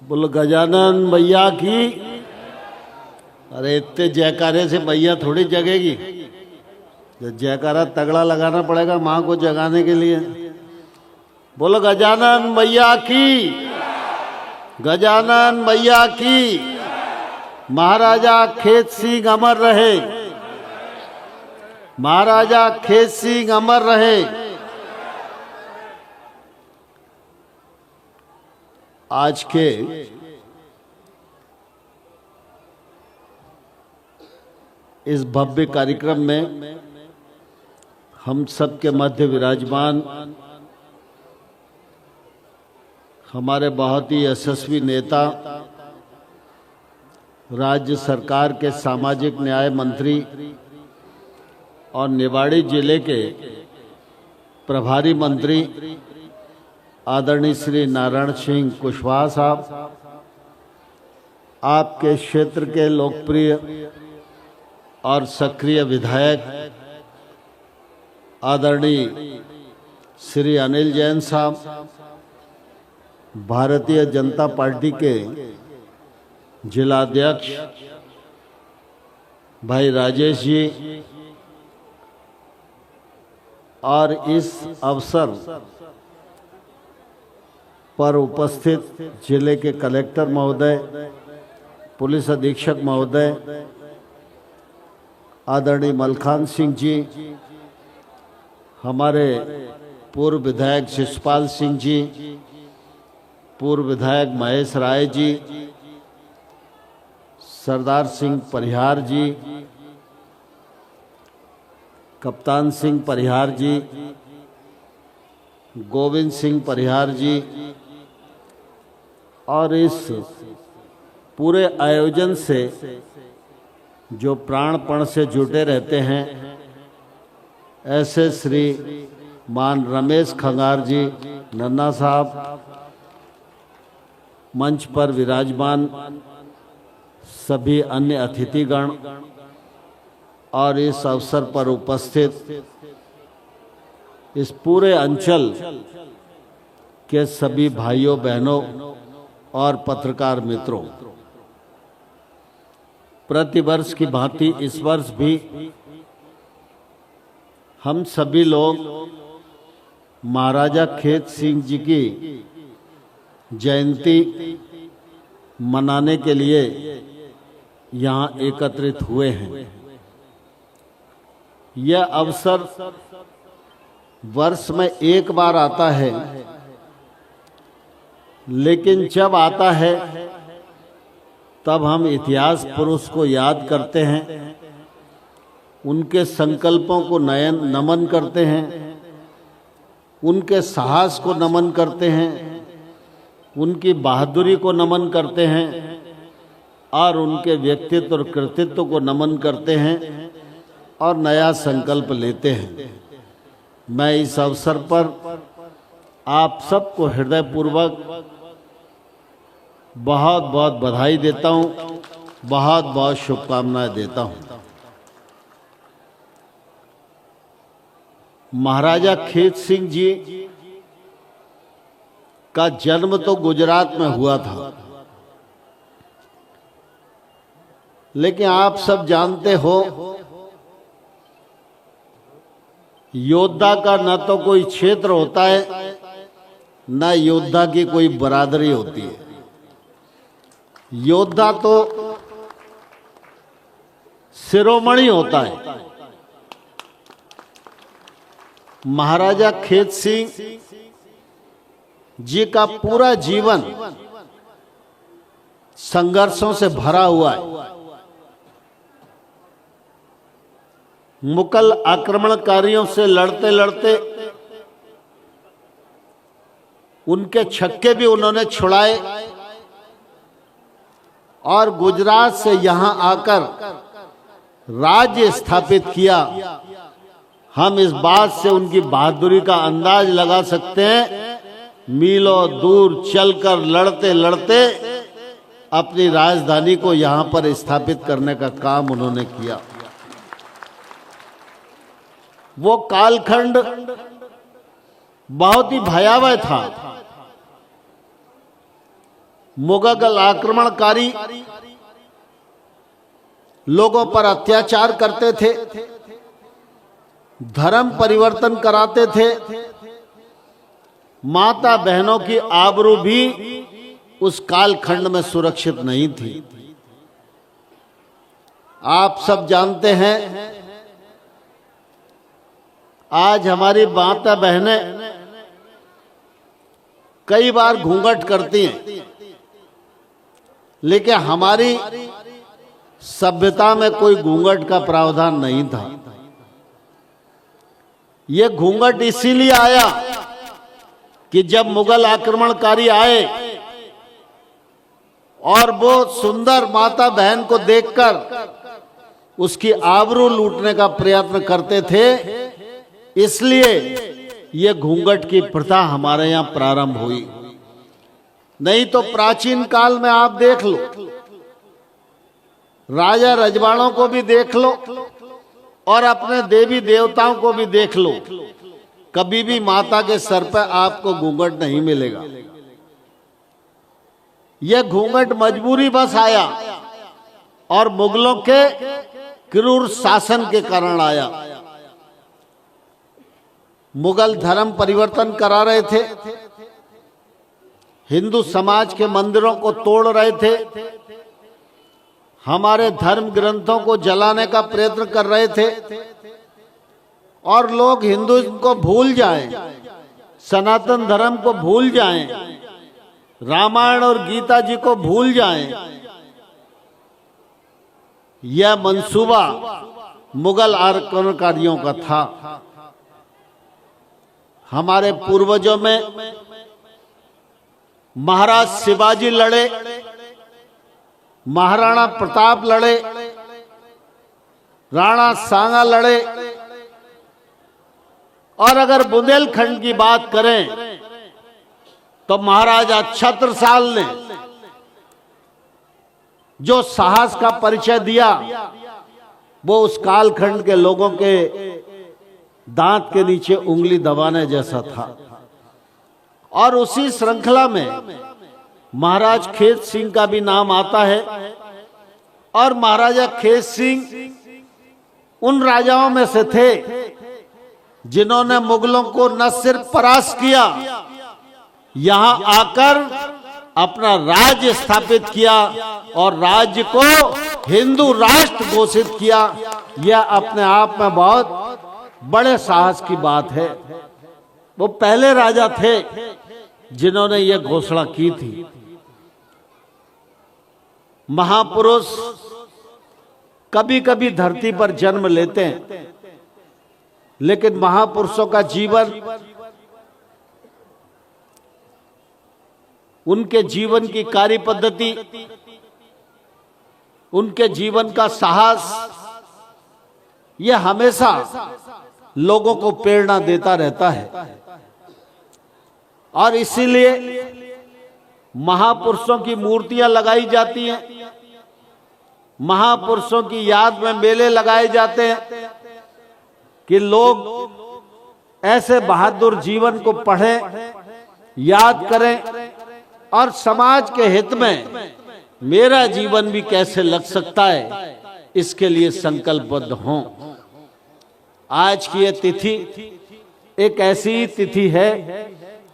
बोलो गजानन भैया की। अरे इतने जयकारे से भैया थोड़ी जगेगी, जयकारा तगड़ा लगाना पड़ेगा माँ को जगाने के लिए। बोलो गजानन भैया की, गजानन भैया की। महाराजा खेत सिंह अमर रहे, महाराजा खेत सिंह अमर रहे। आज के इस भव्य कार्यक्रम में हम सबके मध्य विराजमान हमारे बहुत ही यशस्वी नेता, राज्य सरकार के सामाजिक न्याय मंत्री और निवाड़ी जिले के प्रभारी मंत्री आदरणीय श्री नारायण सिंह कुशवाहा साहब, आपके क्षेत्र के लोकप्रिय और सक्रिय विधायक आदरणीय श्री अनिल जैन साहब, भारतीय जनता पार्टी के जिलाध्यक्ष भाई राजेश जी, और इस अवसर पर उपस्थित जिले के कलेक्टर महोदय, पुलिस अधीक्षक महोदय आदरणीय मलखान सिंह जी, हमारे पूर्व विधायक शिषपाल सिंह जी, पूर्व विधायक महेश राय जी, सरदार सिंह परिहार जी, कप्तान सिंह परिहार जी, गोविंद सिंह परिहार जी, और इस पूरे आयोजन से जो प्राणपण से जुटे रहते हैं, ऐसे श्री मान रमेश खंगार जी नन्ना साहब, मंच पर विराजमान सभी अन्य अतिथिगण और इस अवसर पर उपस्थित इस पूरे अंचल के सभी भाइयों बहनों और पत्रकार मित्रों, प्रतिवर्ष की भांति इस वर्ष भी हम सभी लोग महाराजा खेत सिंह जी की जयंती मनाने के लिए यहाँ एकत्रित हुए हैं। यह अवसर वर्ष में एक बार आता है, लेकिन जब आता है तब हम इतिहास पुरुष को याद करते हैं, उनके संकल्पों को नमन करते हैं, उनके साहस को नमन करते हैं, उनकी बहादुरी को नमन करते हैं और उनके व्यक्तित्व और कृतित्व को नमन करते हैं और नया संकल्प लेते हैं। मैं इस अवसर पर आप सबको हृदयपूर्वक बहुत बहुत बधाई देता हूँ, बहुत बहुत शुभकामनाएं देता हूँ। महाराजा खेत सिंह जी का जन्म तो गुजरात में हुआ था, लेकिन आप सब जानते हो योद्धा का न तो कोई क्षेत्र होता है, न योद्धा की कोई बरादरी होती है। योद्धा तो शिरोमणि होता है। महाराजा खेत सिंह जी का पूरा जीवन संघर्षों से भरा हुआ है। मुगल आक्रमणकारियों से लड़ते लड़ते उनके छक्के भी उन्होंने छुड़ाए और गुजरात से यहां आकर राज्य स्थापित किया। हम इस बात से उनकी बहादुरी का अंदाज लगा सकते हैं, मीलों दूर चलकर लड़ते लड़ते अपनी राजधानी को यहां पर स्थापित करने का काम उन्होंने किया। वो कालखंड बहुत ही भयावह था। मुगल आक्रमणकारी लोगों पर अत्याचार करते थे, धर्म परिवर्तन कराते थे, माता बहनों की आबरू भी उस कालखंड में सुरक्षित नहीं थी। आप सब जानते हैं आज हमारी माता बहनें कई बार घूंघट करती हैं, लेकिन हमारी सभ्यता में कोई घूंघट का प्रावधान नहीं था। यह घूंघट इसीलिए आया कि जब मुगल आक्रमणकारी आए और वो सुंदर माता बहन को देखकर उसकी आबरू लूटने का प्रयत्न करते थे, इसलिए यह घूंघट की प्रथा हमारे यहां प्रारंभ हुई। नहीं तो प्राचीन काल में आप देख लो, राजा रजवाड़ों को भी देख लो और अपने देवी देवताओं को भी देख लो, कभी भी माता के सर पर आपको घूंघट नहीं मिलेगा। यह घूंघट मजबूरी बस आया और मुगलों के क्रूर शासन के कारण आया। मुगल धर्म परिवर्तन करा रहे थे, हिंदू समाज के मंदिरों को तोड़ रहे थे, हमारे धर्म ग्रंथों को जलाने का प्रयत्न कर रहे थे और लोग हिंदुइज्म को भूल जाएं, सनातन धर्म को भूल जाएं, रामायण और गीता जी को भूल जाएं। यह मंसूबा मुगल आक्रमणकारियों का था। हमारे पूर्वजों में महाराज शिवाजी लड़े, महाराणा प्रताप लड़े, राणा सांगा लड़े, और अगर बुंदेलखंड की बात करें तो महाराजा छत्रसाल ने जो साहस का परिचय दिया वो उस कालखंड के लोगों के दांत के नीचे उंगली दबाने जैसा था। और उसी श्रृंखला में महाराज खेत सिंह का भी नाम आता है, और महाराजा खेत सिंह उन राजाओं में से थे जिन्होंने मुगलों को न सिर्फ परास्त किया, यहां आकर अपना राज्य स्थापित किया और राज्य को हिंदू राष्ट्र घोषित किया। यह अपने आप में बहुत बड़े साहस की बात है। वो पहले राजा थे जिन्होंने यह घोषणा की थी। महापुरुष कभी कभी धरती पर जन्म लेते हैं, लेकिन महापुरुषों का जीवन, उनके जीवन की कार्य पद्धति, उनके जीवन का साहस, यह हमेशा लोगों को प्रेरणा देता रहता है। और इसीलिए महापुरुषों की मूर्तियां लगाई जाती हैं, महापुरुषों की याद में मेले लगाए जाते हैं कि लोग ऐसे बहादुर जीवन को पढ़ें, याद करें और समाज के हित में मेरा जीवन भी कैसे लग सकता है, इसके लिए संकल्पबद्ध हों। आज की यह तिथि एक ऐसी तिथि है,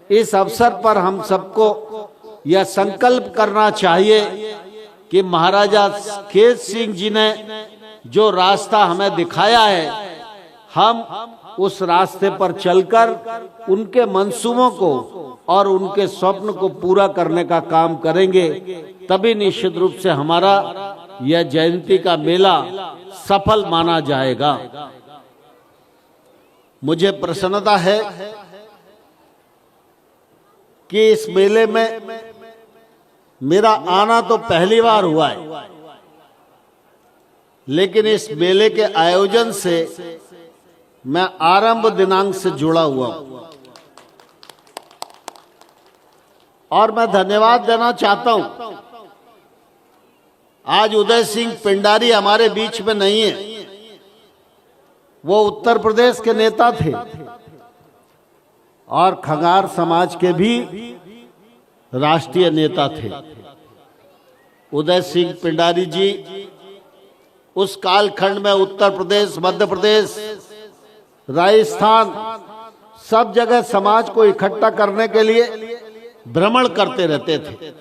इस अवसर पर हम सबको यह संकल्प करना चाहिए कि महाराजा खेत सिंह जी ने जो रास्ता हमें दिखाया है, हम उस रास्ते पर चलकर उनके मंसूबों को और उनके स्वप्न को पूरा करने का काम करेंगे, तभी निश्चित रूप से हमारा यह जयंती का मेला सफल माना जाएगा। मुझे प्रसन्नता है कि इस मेले में मेरा आना तो पहली बार हुआ है, लेकिन इस मेले के आयोजन से मैं आरंभ दिनांक से जुड़ा हुआ हूं और मैं धन्यवाद देना चाहता हूं। आज उदय सिंह पिंडारी हमारे बीच में नहीं है, वो उत्तर प्रदेश के नेता थे और खंगार समाज के भी राष्ट्रीय नेता थे। उदय सिंह पिंडारी जी उस कालखंड में उत्तर प्रदेश, मध्य प्रदेश, राजस्थान सब जगह समाज को इकट्ठा करने के लिए भ्रमण करते रहते थे।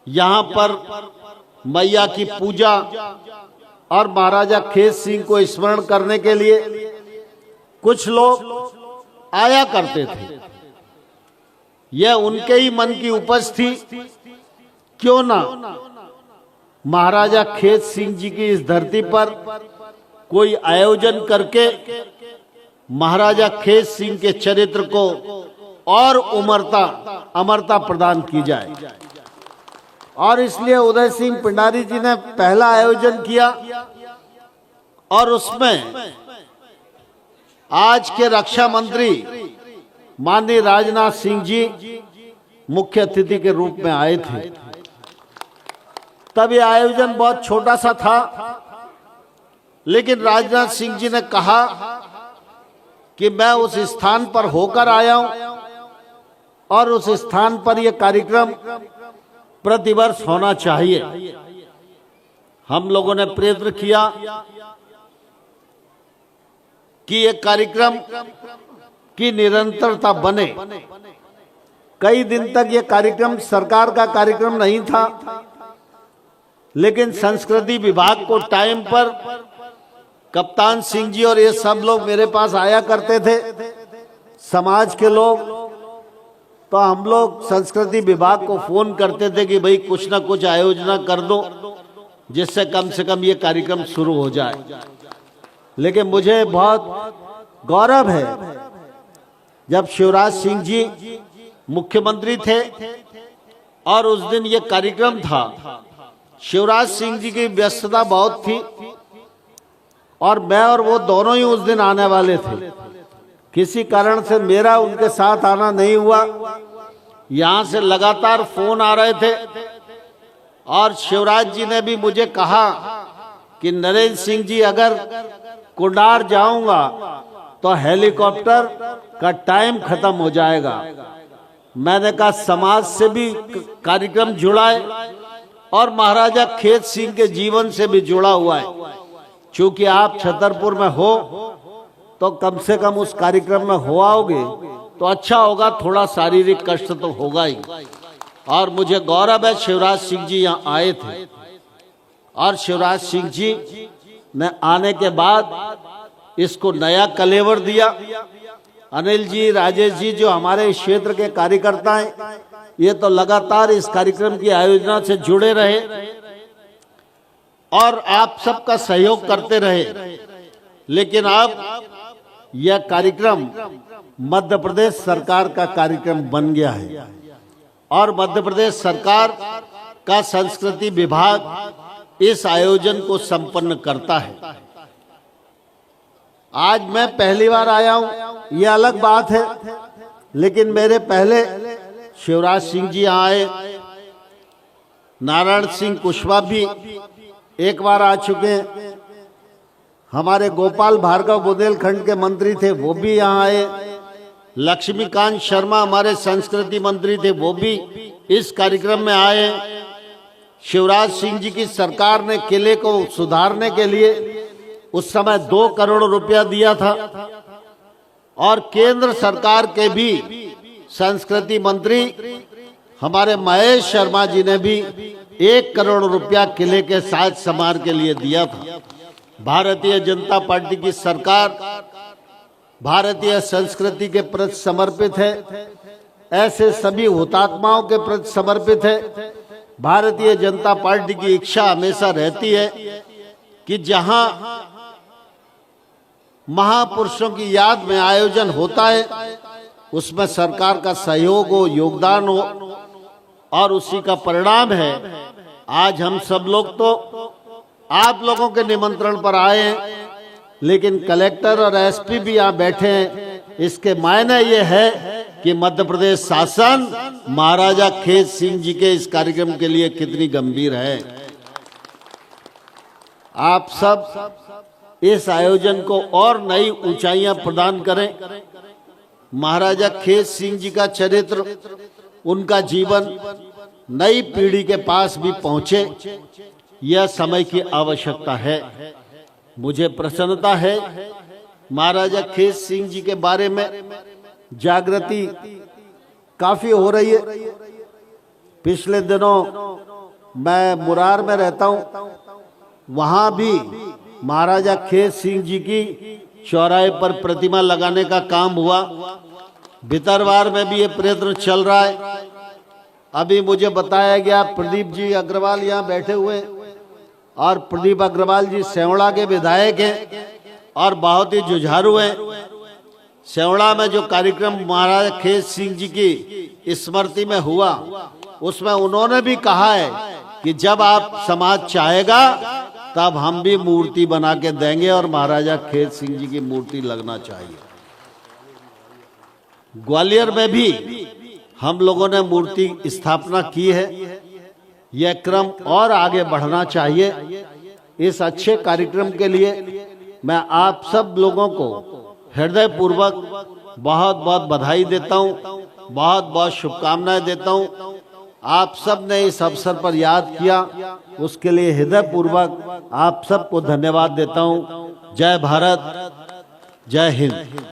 यहाँ पर मैया की पूजा और महाराजा खेत सिंह को स्मरण करने के लिए कुछ लोग आया करते थे। यह उनके ही मन की उपज थी, क्यों ना महाराजा खेत सिंह जी की इस धरती पर कोई आयोजन करके महाराजा खेत सिंह के चरित्र को और अमरता प्रदान की जाए। और इसलिए उदय सिंह पिंडारी जी ने पहला आयोजन किया और उसमें आज के रक्षा मंत्री माननीय राजनाथ सिंह जी मुख्य अतिथि के रूप में आए थे। तब यह आयोजन बहुत छोटा सा था, लेकिन राजनाथ सिंह जी ने कहा कि मैं उस स्थान पर होकर आया हूं और उस स्थान पर यह कार्यक्रम प्रतिवर्ष होना चाहिए। हम लोगों ने प्रयत्न किया कि यह कार्यक्रम की निरंतरता बने। कई दिन तक यह कार्यक्रम सरकार का कार्यक्रम नहीं था, लेकिन संस्कृति विभाग को टाइम पर कप्तान सिंह जी और ये सब लोग मेरे पास आया करते थे, समाज के लोग। तो हम लोग संस्कृति विभाग को फोन करते थे कि भाई कुछ ना कुछ आयोजना कर दो जिससे कम से कम ये कार्यक्रम शुरू हो जाए। लेकिन मुझे बहुत गौरव है, जब शिवराज सिंह जी मुख्यमंत्री थे और उस दिन ये कार्यक्रम था, शिवराज सिंह जी की व्यस्तता बहुत थी और मैं और वो दोनों ही उस दिन आने वाले थे। किसी कारण से मेरा उनके साथ आना नहीं हुआ। यहाँ से लगातार फोन आ रहे थे और शिवराज जी ने भी मुझे कहा कि नरेंद्र सिंह जी, अगर कुंडार जाऊंगा तो हेलीकॉप्टर का टाइम खत्म हो जाएगा। मैंने कहा समाज से भी कार्यक्रम जुड़ा है और महाराजा खेत सिंह के जीवन से भी जुड़ा हुआ है। चूंकि आप छतरपुर में हो तो कम से कम उस कार्यक्रम में हो आओगे तो अच्छा होगा, थोड़ा शारीरिक कष्ट तो होगा ही। और मुझे गौरव है शिवराज सिंह जी यहाँ आए थे और शिवराज सिंह जी ने आने के बाद इसको नया कलेवर दिया। अनिल जी, राजेश जी जो हमारे इस क्षेत्र के कार्यकर्ता हैं, ये तो लगातार इस कार्यक्रम की आयोजना से जुड़े रहे और आप सबका सहयोग करते रहे। लेकिन अब यह कार्यक्रम मध्य प्रदेश सरकार का कार्यक्रम बन गया है और मध्य प्रदेश सरकार का संस्कृति विभाग इस आयोजन को संपन्न करता है। आज मैं पहली बार आया हूं, यह अलग बात है, लेकिन मेरे पहले शिवराज सिंह जी आए, नारायण सिंह कुशवाहा भी एक बार आ चुके हैं, हमारे गोपाल भार्गव बुंदेलखंड के मंत्री थे वो भी यहाँ आए, लक्ष्मीकांत शर्मा हमारे संस्कृति मंत्री थे वो भी इस कार्यक्रम में आए। शिवराज सिंह जी की सरकार ने किले को सुधारने के लिए उस समय 2 करोड़ रुपया दिया था और केंद्र सरकार के भी संस्कृति मंत्री हमारे महेश शर्मा जी ने भी 1 करोड़ रुपया किले के साज समार के लिए दिया था। भारतीय जनता पार्टी की सरकार भारतीय संस्कृति के प्रति समर्पित है, ऐसे सभी हुतात्माओं के प्रति समर्पित है। भारतीय जनता पार्टी की इच्छा हमेशा रहती है कि जहां महापुरुषों की याद में आयोजन होता है उसमें सरकार का सहयोग हो, योगदान हो, और उसी का परिणाम है आज हम सब लोग तो आप लोगों के निमंत्रण पर आए हैं, लेकिन कलेक्टर और एसपी भी यहाँ बैठे हैं। इसके मायने ये है कि मध्य प्रदेश शासन महाराजा खेत सिंह जी के इस कार्यक्रम के लिए कितनी गंभीर है। आप सब इस आयोजन को और नई ऊंचाइयां प्रदान करें। महाराजा खेत सिंह जी का चरित्र, उनका जीवन नई पीढ़ी के पास भी पहुंचे, यह समय की आवश्यकता है। मुझे प्रसन्नता है महाराजा खेत सिंह जी के बारे में जागृति काफी हो रही है। पिछले दिनों मैं मुरार में रहता हूं, वहां भी महाराजा खेत सिंह जी की चौराहे पर प्रतिमा लगाने का काम हुआ। भितरवार में भी ये प्रयत्न चल रहा है। अभी मुझे बताया गया प्रदीप जी अग्रवाल यहाँ बैठे हुए हैं, और प्रदीप अग्रवाल जी सेवड़ा के विधायक हैं और बहुत ही जुझारू हैं। सेवड़ा में जो कार्यक्रम महाराजा खेत सिंह जी की स्मृति में हुआ, उसमें उन्होंने भी कहा है कि जब आप समाज चाहेगा तब हम भी मूर्ति बना के देंगे, और महाराजा खेत सिंह जी की मूर्ति लगना चाहिए। ग्वालियर में भी हम लोगों ने मूर्ति स्थापना की है। यह क्रम और आगे बढ़ना चाहिए। इस अच्छे कार्यक्रम के लिए मैं आप सब लोगों को हृदय पूर्वक बहुत बहुत बधाई देता हूं, बहुत बहुत शुभकामनाएं देता हूं। आप सब ने इस अवसर पर याद किया, उसके लिए हृदय पूर्वक आप सबको धन्यवाद देता हूं। जय भारत, जय हिंद।